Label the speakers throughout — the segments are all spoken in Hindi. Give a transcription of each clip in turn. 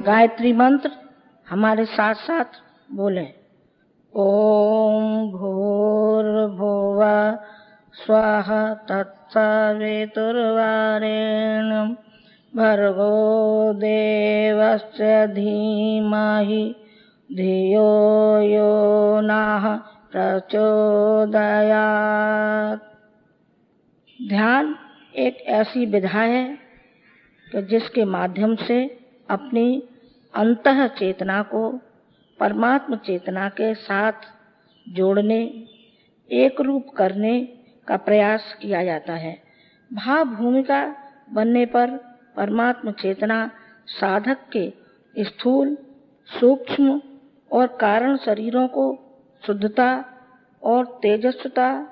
Speaker 1: गायत्री मंत्र हमारे साथ साथ बोले। ओम भूर्भुवः स्वः तत्सवितुर्वरेण्यं भर्गो देवस्य धीमहि धियो यो नः प्रचोदयात्। ध्यान एक ऐसी विधा है कि जिसके माध्यम से अपनी अंतः चेतना को परमात्म चेतना के साथ जोड़ने, एक रूप करने का प्रयास किया जाता है। भाव भूमिका बनने पर परमात्म चेतना साधक के स्थूल, सूक्ष्म और कारण शरीरों को शुद्धता और तेजस्विता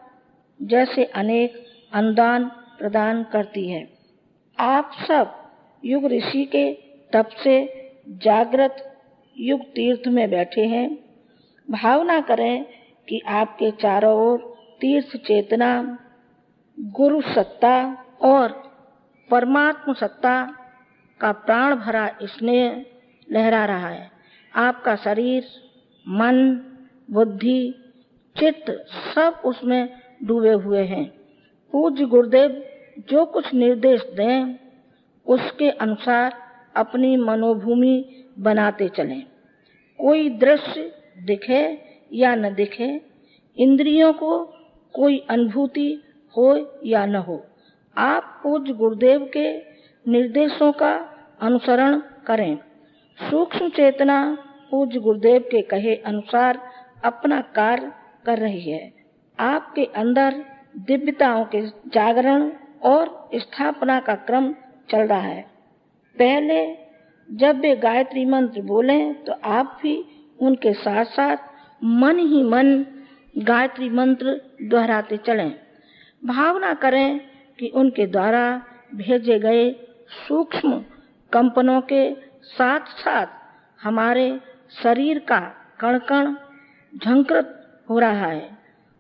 Speaker 1: जैसे अनेक अनुदान प्रदान करती है। आप सब युग ऋषि के तप से जागृत युग तीर्थ में बैठे हैं। भावना करें कि आपके चारों ओर तीर्थ चेतना, गुरु सत्ता और परमात्म सत्ता का प्राण भरा स्नेह लहरा रहा है। आपका शरीर, मन, बुद्धि, चित्त सब उसमें डूबे हुए हैं। पूज्य गुरुदेव जो कुछ निर्देश दें उसके अनुसार अपनी मनोभूमि बनाते चलें। कोई दृश्य दिखे या न दिखे, इंद्रियों को कोई अनुभूति हो या न हो, आप पूज्य गुरुदेव के निर्देशों का अनुसरण करें। सूक्ष्म चेतना पूज्य गुरुदेव के कहे अनुसार अपना कार्य कर रही है। आपके अंदर दिव्यताओं के जागरण और स्थापना का क्रम चल रहा है। पहले जब वे गायत्री मंत्र बोलें तो आप भी उनके साथ साथ मन ही मन गायत्री मंत्र दोहराते चलें। भावना करें कि उनके द्वारा भेजे गए सूक्ष्म कंपनों के साथ साथ हमारे शरीर का कण कण झंकृत हो रहा है।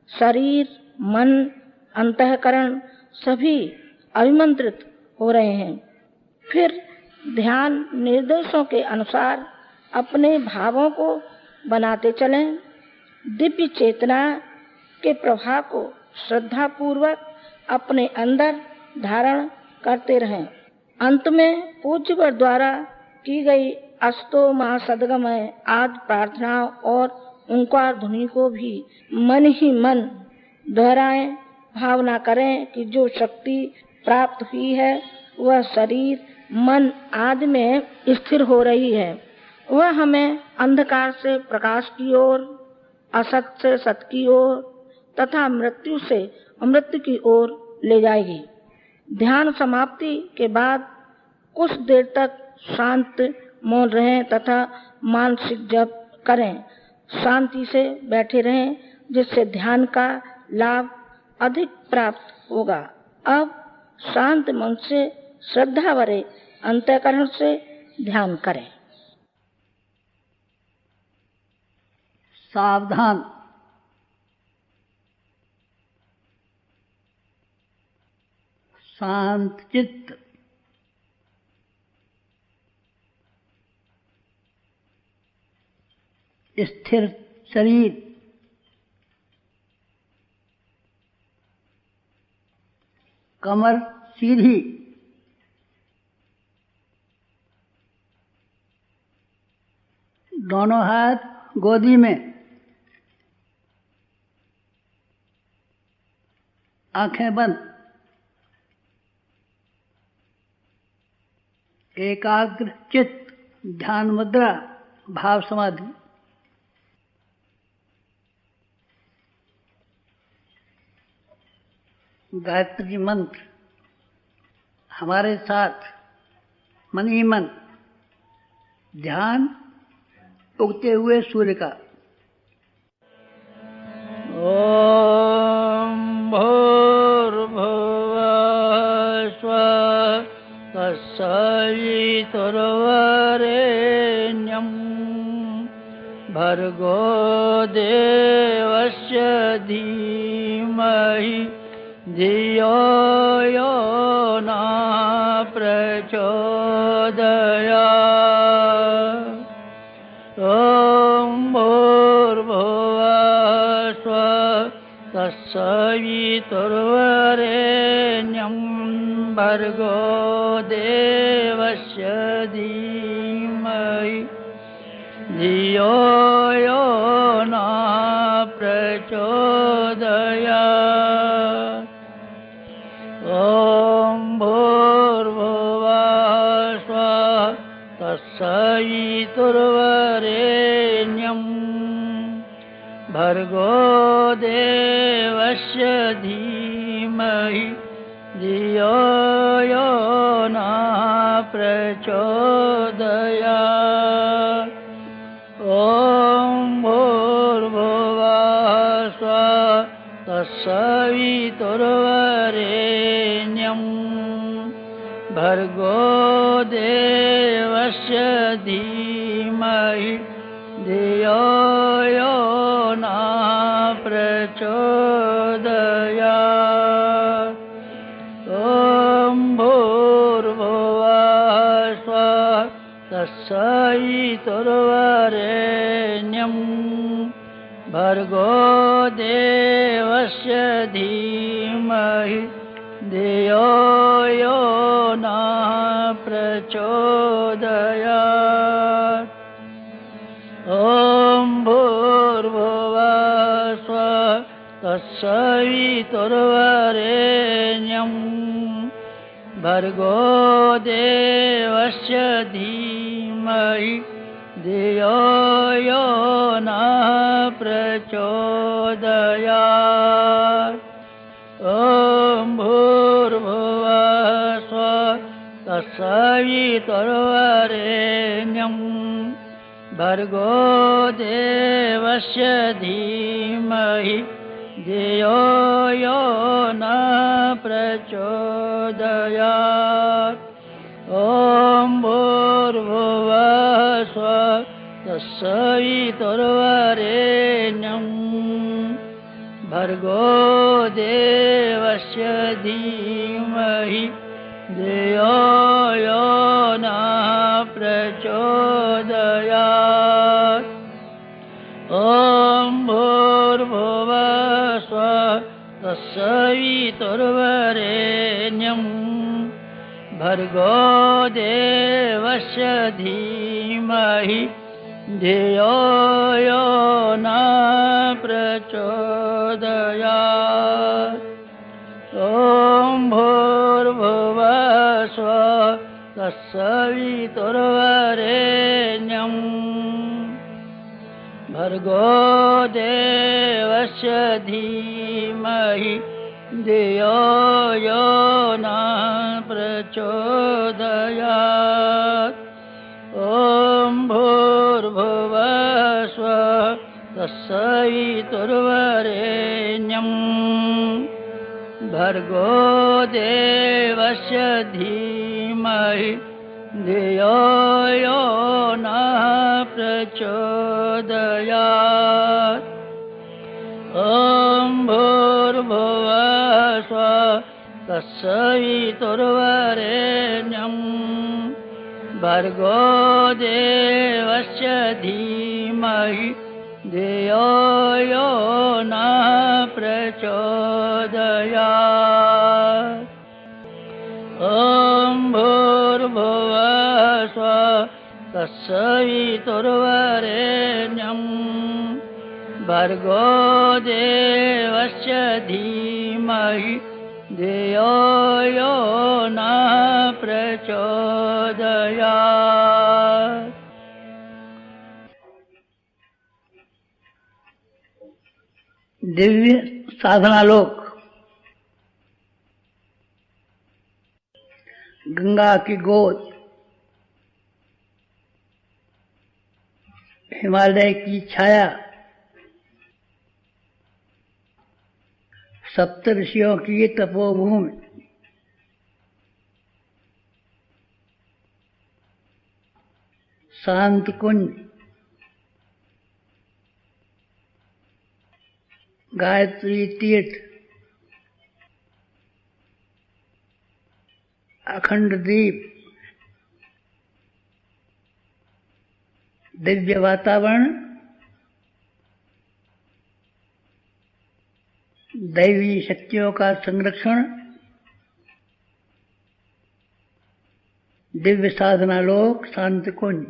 Speaker 1: शरीर, मन, अंतःकरण सभी अभिमंत्रित हो रहे हैं। फिर ध्यान निर्देशों के अनुसार अपने भावों को बनाते चलें। दिव्य चेतना के प्रभाव को श्रद्धा पूर्वक अपने अंदर धारण करते रहें। अंत में पूज्यवर द्वारा की गई अस्तो महासद्गमय आदि प्रार्थनाओं और ओंकार ध्वनि को भी मन ही मन दोहराएं। भावना करें कि जो शक्ति प्राप्त हुई है वह शरीर, मन आदि में स्थिर हो रही है। वह हमें अंधकार से प्रकाश की ओर, असत से सत की ओर तथा मृत्यु से अमृत की ओर ले जाएगी। ध्यान समाप्ति के बाद कुछ देर तक शांत मौन रहें तथा मानसिक जप करें। शांति से बैठे रहें जिससे ध्यान का लाभ अधिक प्राप्त होगा। अब शांत मन से श्रद्धा भरे अंतःकरण से ध्यान करें।
Speaker 2: सावधान। शांत चित्त, स्थिर शरीर, कमर सीधी, दोनों हाथ गोदी में, आंखें बंद, एकाग्र चित्त, ध्यान मुद्रा, भाव समाधि। गायत्री मंत्र हमारे साथ मन ही मन, ध्यान उगते हुए सूर्य का।
Speaker 3: ओम भूर्भुवः स्वः तत्सवितुर्वरेण्यं भर्गो देवस्य धीमहि धियो यो न प्रचोदयात्। ॐ भूर्भुवः स्वः तत्सवितुर्वरेण्यं भर्गो देवस्य धीमहि धियो यो न प्रचोदयात्। ॐ भूर्भुवः स्वः तत्सवितुर्वरेण्यं भर्गो देवस्य धीमहि धियो यो न प्रचोदयात्। ॐ भूर्भुवः स्वः तत्सवितुर्वरेण्यं भर्गो देवस्य धीमहि धियो यो न प्रचोदयात्। ॐ भूर्भुवः स्वः तत्सवितुर्वरेण्यं भर्गो देवस्य धीमहि धियो यो न प्रचोदयात्। ॐ भूर्भुवः स्वः तत्सवितुर्वरेण्यं भर्गो देवस्य धीमहि धियो यो न प्रचोदयात्। ॐ भूर्भुवः स्वः तत्सवितुर्वरेण्यं भर्गो देवस्य धीमहि धियो यो न प्रचोदयात्। ॐ भूर्भुवः स्वः तत्सवितुर्वरेण्यं भर्गो देवस्य धीमहि धियो यो न प्रचोदयात्। ॐ भूर्भुवः स्वः तत्सवितुर्वरेण्यं भर्गो देवस्य धीमहि धियो यो न प्रचोदयात्। ॐ भूर्भुवः स्वः तत्सवितुर्वरेण्यं भर्गो देवस्य धीमहि धियो यो न प्रचोदयात्। ॐ भूर्भुवः स्वः तत्सवितुर्वरेण्यं भर्गो देवस्य धीमहि धियो यो न प्रचोदयात्। ॐ भूर्भुवः स्वः तत्सवितुर्वरेण्यं भर्गो देवस्य धीमहि धियो यो न प्रचोदयात्। ॐ भूर्भुवः स्वः तत्सवितुर्वरेण्यं भर्गो देवस्य धीमहि धियो यो नः प्रचोदयात्।
Speaker 2: दिव्य साधनालोक। गंगा की गोद, हिमालय की छाया, सप्त ऋषियों की तपोभूमि, शांत कुंज, गायत्री तीर्थ, अखंड दीप, दिव्य वातावरण, दैवी शक्तियों का संरक्षण, दिव्य साधनालोक, शांत कुंज।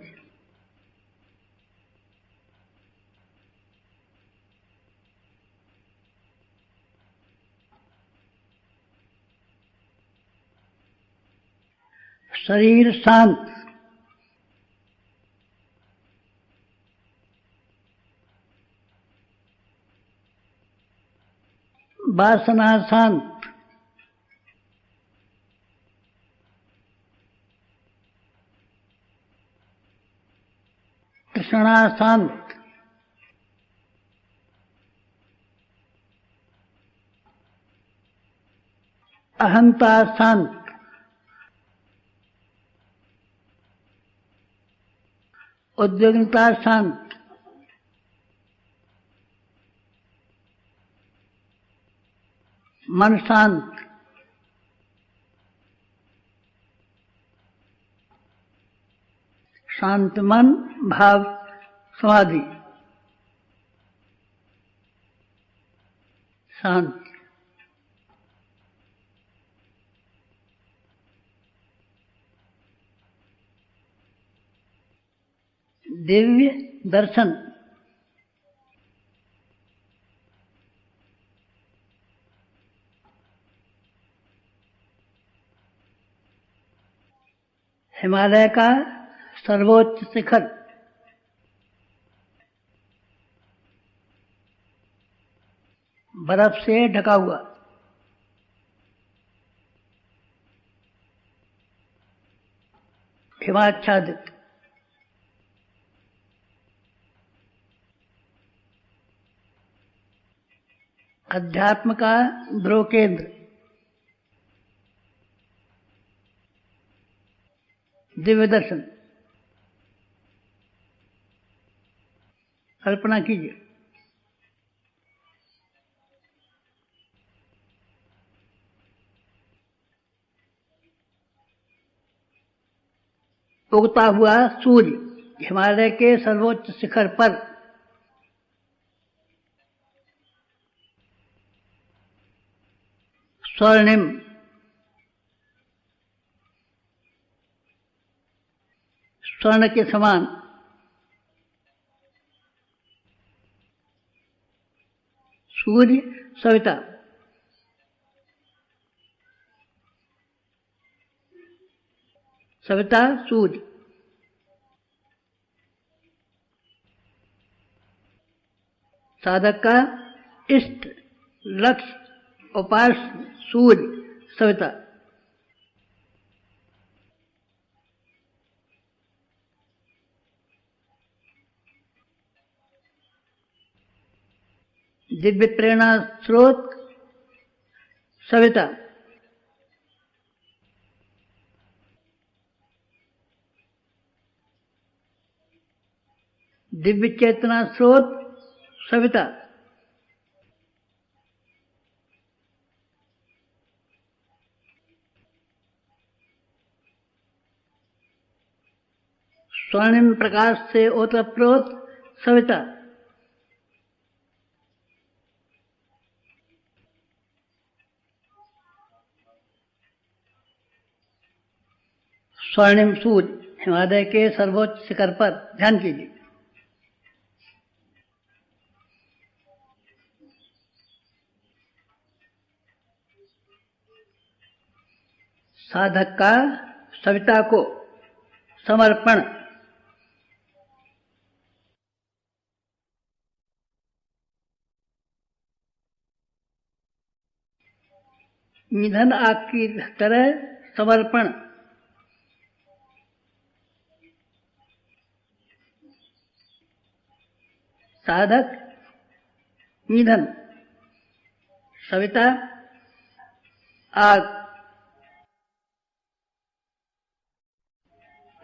Speaker 2: शरीर शांत, वासना शांत, तृष्णा शांत, अहंता शांत, उद्विग्नता शांत, मन शांत, शांत मन, भाव समाधि, शांत। दिव्य दर्शन। हिमालय का सर्वोच्च शिखर, बर्फ से ढका हुआ, हिमाच्छादित, अध्यात्म का ध्रुव केंद्र, दिव्य दर्शन। कल्पना कीजिए, उगता हुआ सूर्य हिमालय के सर्वोच्च शिखर पर, स्वर्णिम, स्वर्ण के समान, सूर्य सविता, सविता सूर्य। साधक का इष्ट, लक्ष्य, उपास्य सूर्य सविता। दिव्य प्रेरणा स्रोत सविता। दिव्य चेतना स्रोत सविता। स्वर्णिम प्रकाश से ओतप्रोत सविता। स्वर्णिम सूर्य हिमालय के सर्वोच्च शिखर पर ध्यान कीजिए। साधक का सविता को समर्पण। ईंधन आग की तरह समर्पण। साधक ईंधन, सविता आग।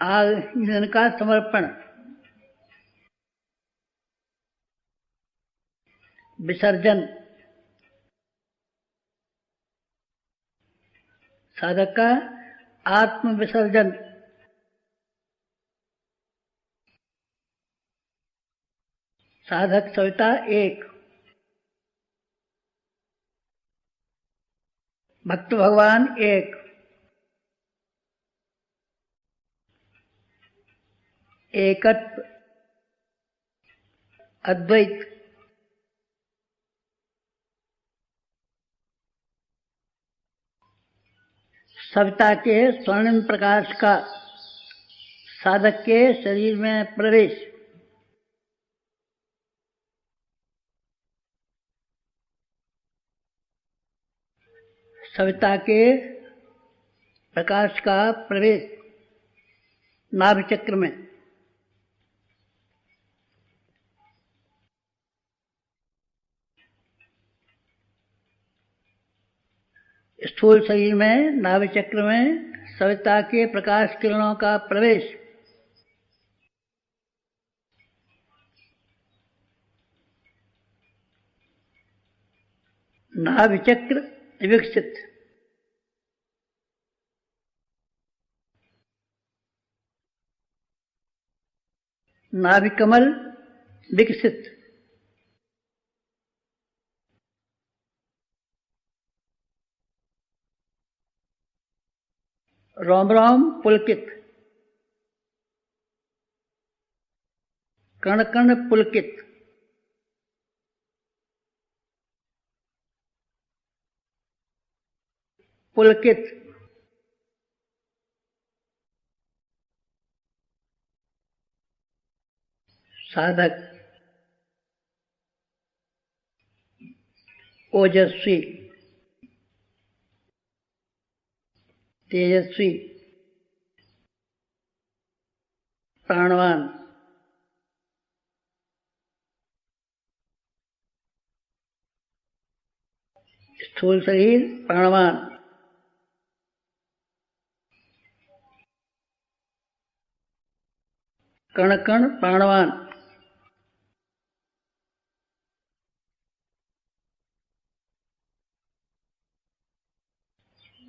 Speaker 2: आग ईंधन का समर्पण। विसर्जन, साधक का आत्म विसर्जन। साधक सविता एक। भक्त भगवान एक। एकत्व, अद्वैत। सविता के स्वर्णिम प्रकाश का साधक के शरीर में प्रवेश। सविता के प्रकाश का प्रवेश नाभि चक्र में। स्थूल शरीर में नाभि चक्र में सविता के प्रकाश किरणों का प्रवेश। नाभि चक्र विकसित। नाभि कमल विकसित। रोम रोम पुलकित। कण कण पुलकित। पुलकित, साधक ओजस्वी, तेजस्वी, प्राणवान। स्थूल शरीर प्राणवान। कण कण प्राणवान।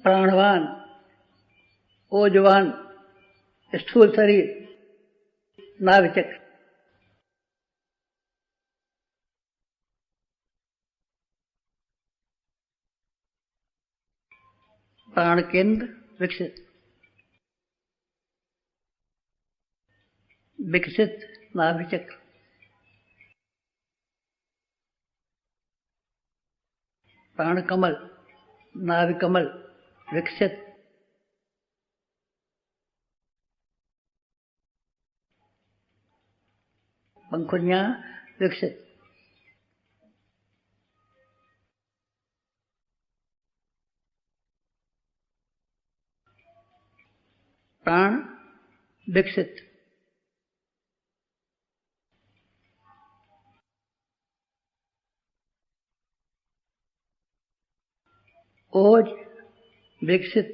Speaker 2: प्राणवान, ओजवान। स्थूल शरीर नाभि चक्र। प्राण केंद्र विकसित। विकसित नाभि चक्र। प्राण कमल, नाभि कमल विकसित। पंखुड़ियां विकसित। प्राण विकसित। ओज विकसित।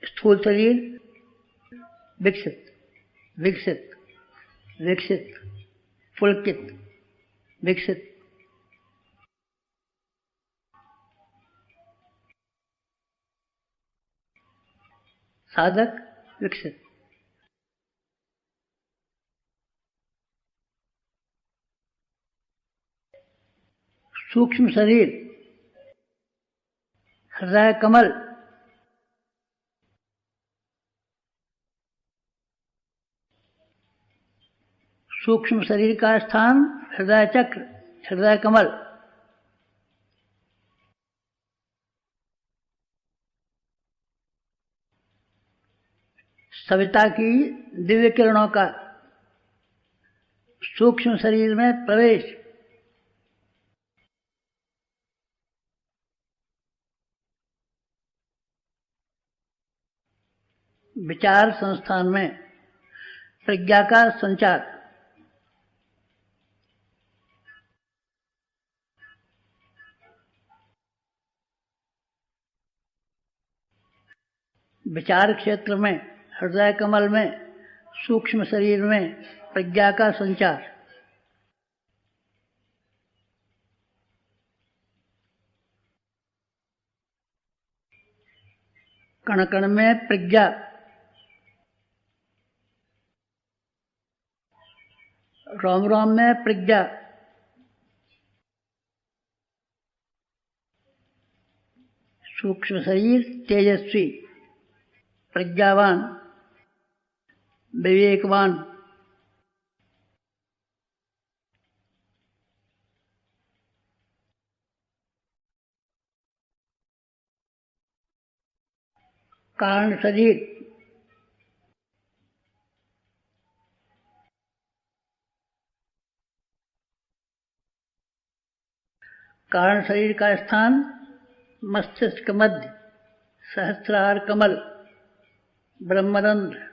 Speaker 2: स्थूल शरीर विकसित। विकसित, विकसित, पुलकित, विकसित। साधक विकसित। सूक्ष्म शरीर, हृदय कमल, सूक्ष्म शरीर का स्थान हृदय चक्र, हृदय कमल। सविता की दिव्य किरणों का सूक्ष्म शरीर में प्रवेश, विचार संस्थान में प्रज्ञा का संचार, विचार क्षेत्र में हृदय कमल में सूक्ष्म शरीर में प्रज्ञा का संचार, कण कण में प्रज्ञा, रोम रोम में प्रज्ञा, सूक्ष्म शरीर तेजस्वी, प्रज्ञावान, विवेकवान, कारण शरीर, कारण शरीर का स्थान मस्तिष्क मध्य, सहस्रार कमल, ब्रह्मरंध्र।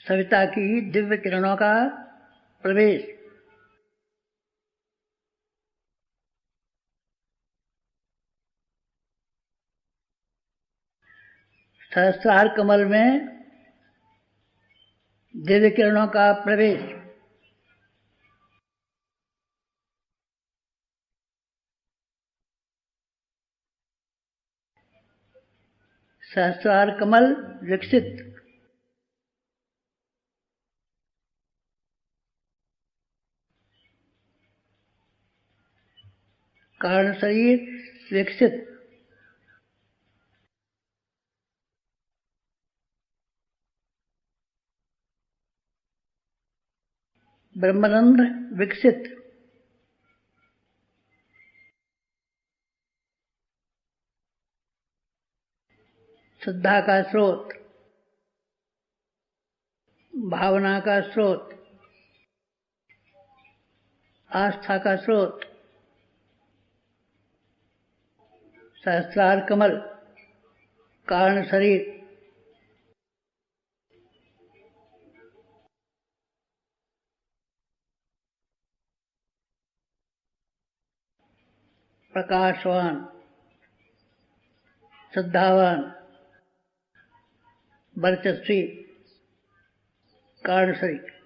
Speaker 2: सविता की दिव्य किरणों का प्रवेश, सहस्रार कमल में दिव्य किरणों का प्रवेश, सहस्रार कमल विकसित, कारण शरीर विकसित, ब्रह्मरंध्र विकसित, श्रद्धा का स्रोत, भावना का स्रोत, आस्था का स्रोत, सहस्रार कमल, कारण शरीर, प्रकाशवान, श्रद्धावान, वर्चस्वी, कारण शरीर।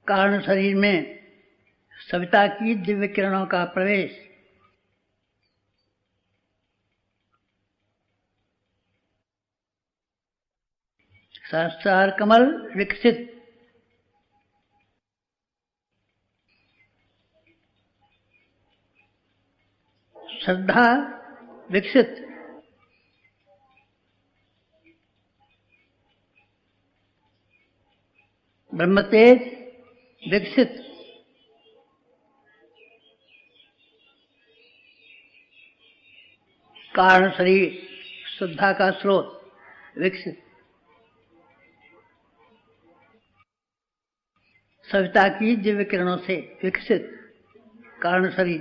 Speaker 2: कारण शरीर में सविता की दिव्य किरणों का प्रवेश, सहस्रार कमल विकसित, श्रद्धा विकसित, ब्रह्मतेज विकसित, कारण शरीर श्रद्धा का स्रोत विकसित, सविता की दिव्य किरणों से विकसित कारण शरीर,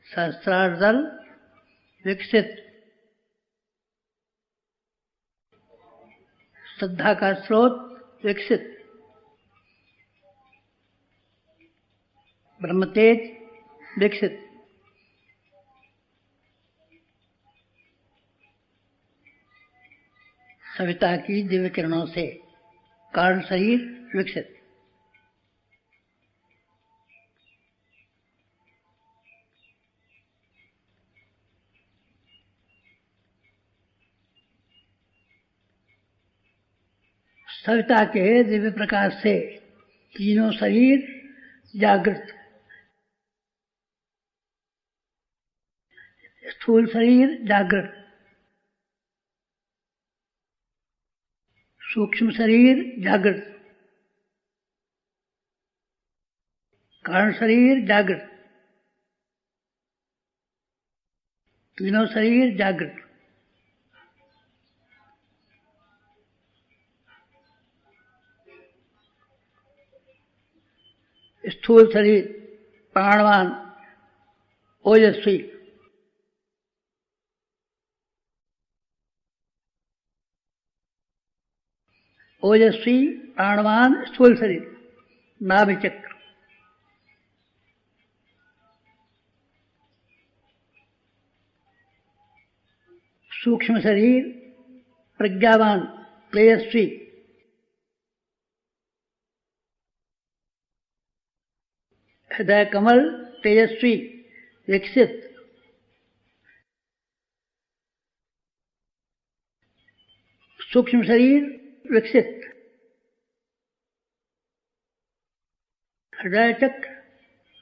Speaker 2: सहस्रार दल विकसित, श्रद्धा का स्रोत विकसित, ब्रह्मतेज विकसित, सविता की दिव्य किरणों से कारण शरीर विकसित। सविता के दिव्य प्रकाश से तीनों शरीर जागृत। स्थूल शरीर जागृत, सूक्ष्म शरीर जागृत, कारण शरीर जागृत, तीनों शरीर जागृत। स्थूल शरीर प्राणवान ओजस्वी, ओजस्वी प्राणवान स्थूल शरीर नाभि चक्र। सूक्ष्म शरीर प्रज्ञावान तेजस्वी, हृदय कमल तेजस्वी विकसित। सूक्ष्म शरीर विकसित, हृदय चक्र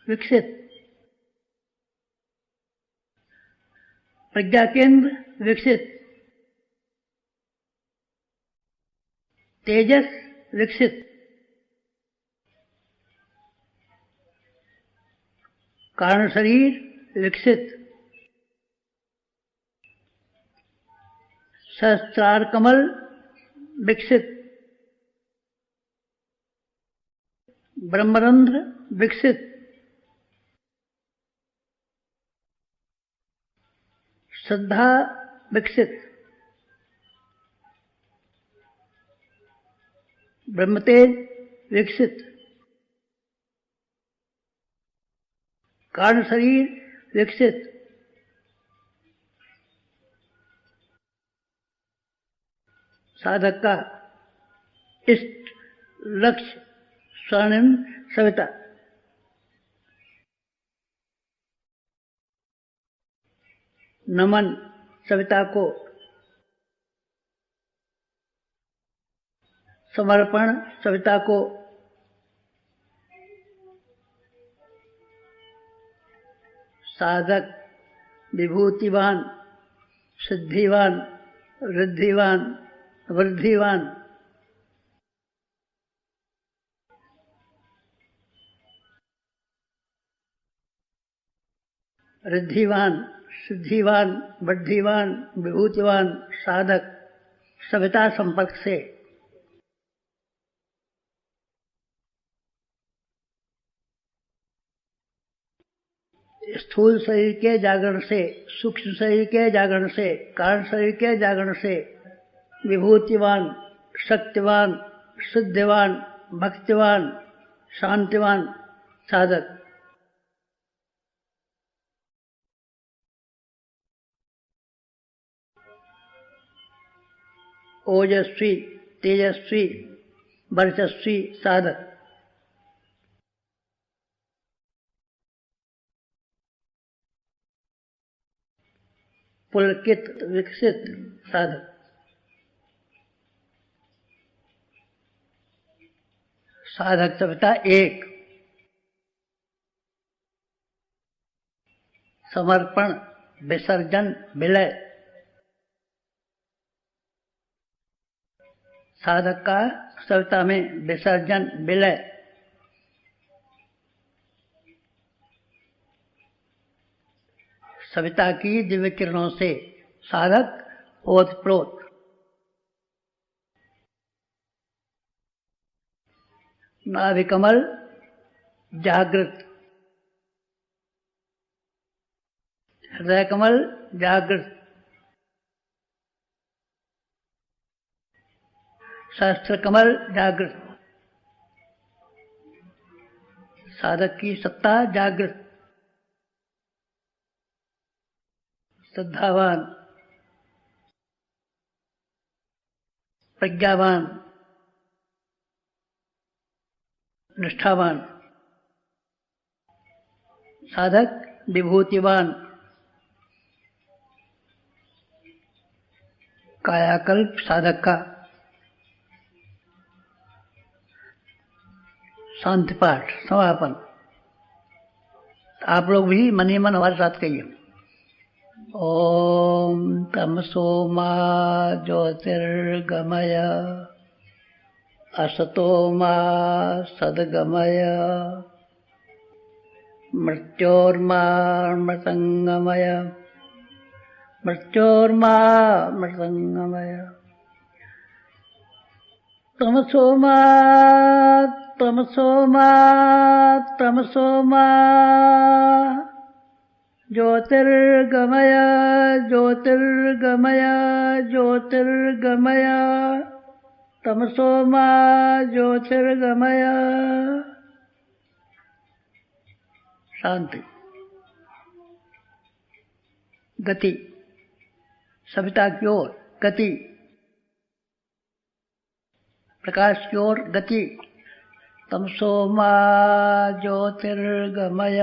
Speaker 2: विकसित, प्रज्ञा केंद्र विकसित, तेजस विकसित, कारण शरीर विकसित। सहस्त्रार कमल विकसित, ब्रह्मरंध्र विकसित, श्रद्धा विकसित, ब्रह्मतेज विकसित, कारण शरीर विकसित। साधक का इष्ट लक्ष्य स्वर्णिम सविता। नमन सविता को, समर्पण सविता को, साधक विभूतिवान सिद्धिवान रिद्धिवान वृद्धिवान। रिद्धिवान सिद्धिवान वृद्धिवान विभूतिवान साधक सविता संपर्क से स्थूल शरीर के जागरण से, सूक्ष्म शरीर के जागरण से, कारण शरीर के जागरण से विभूतिवान शक्तिवान सिद्धिवान भक्तिवान शांतिवान साधक ओजस्वी तेजस्वी वर्चस्वी साधक पुलकित विकसित साधक साधक सविता एक। समर्पण विसर्जन विलय। साधक का सविता में विसर्जन विलय। सविता की दिव्य किरणों से साधक ओतप्रोत। नाभि कमल जागृत, हृदय कमल जागृत, सहस्त्र कमल जागृत, साधक की सत्ता जागृत, श्रद्धावान प्रज्ञावान निष्ठावान, साधक विभूतिवान, कायाकल्प साधक का शांति पाठ समापन। आप लोग भी मन ही मन हमारे साथ कहिए। ओम तमसो मा ज्योतिर्गमय असतो मा सद्गमय मृत्योर्मा मृतंगमय मृत्योर्मा मृतंगमय तमसो मा तमसो मा तमसो मा ज्योतिर्गमय ज्योतिर्गमय ज्योतिर्गमय तमसो मा ज्योतिर्गमय। शांति। गति, सविता की ओर गति, प्रकाश की ओर गति। तमसो मा ज्योतिर्गमय,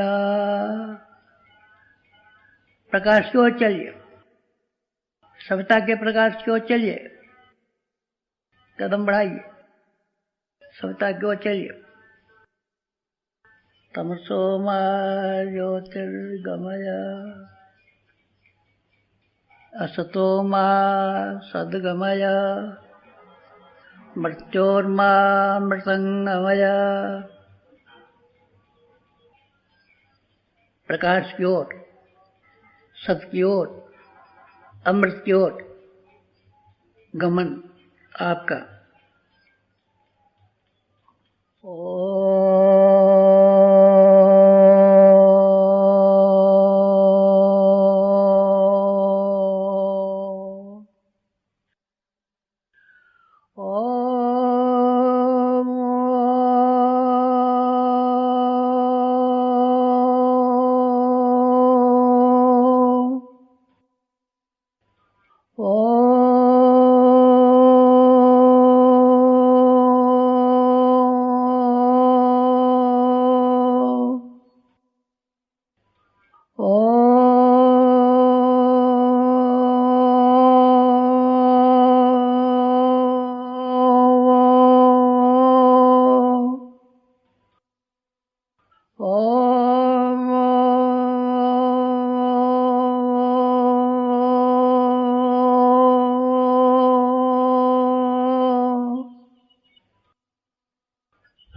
Speaker 2: प्रकाश की ओर चलिए, सविता के प्रकाश की ओर चलिए, कदम बढ़ाइए, सविता की ओर चलिए। तमसो मा ज्योतिर्गमय असतो मा सद्गमय मृत्योर्मा मृतंगमय। प्रकाश की ओर, सत की ओर, अमृत की ओर गमन आपका।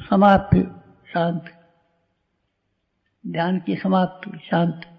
Speaker 2: समाप्ति, शांति। ध्यान की समाप्ति, शांति।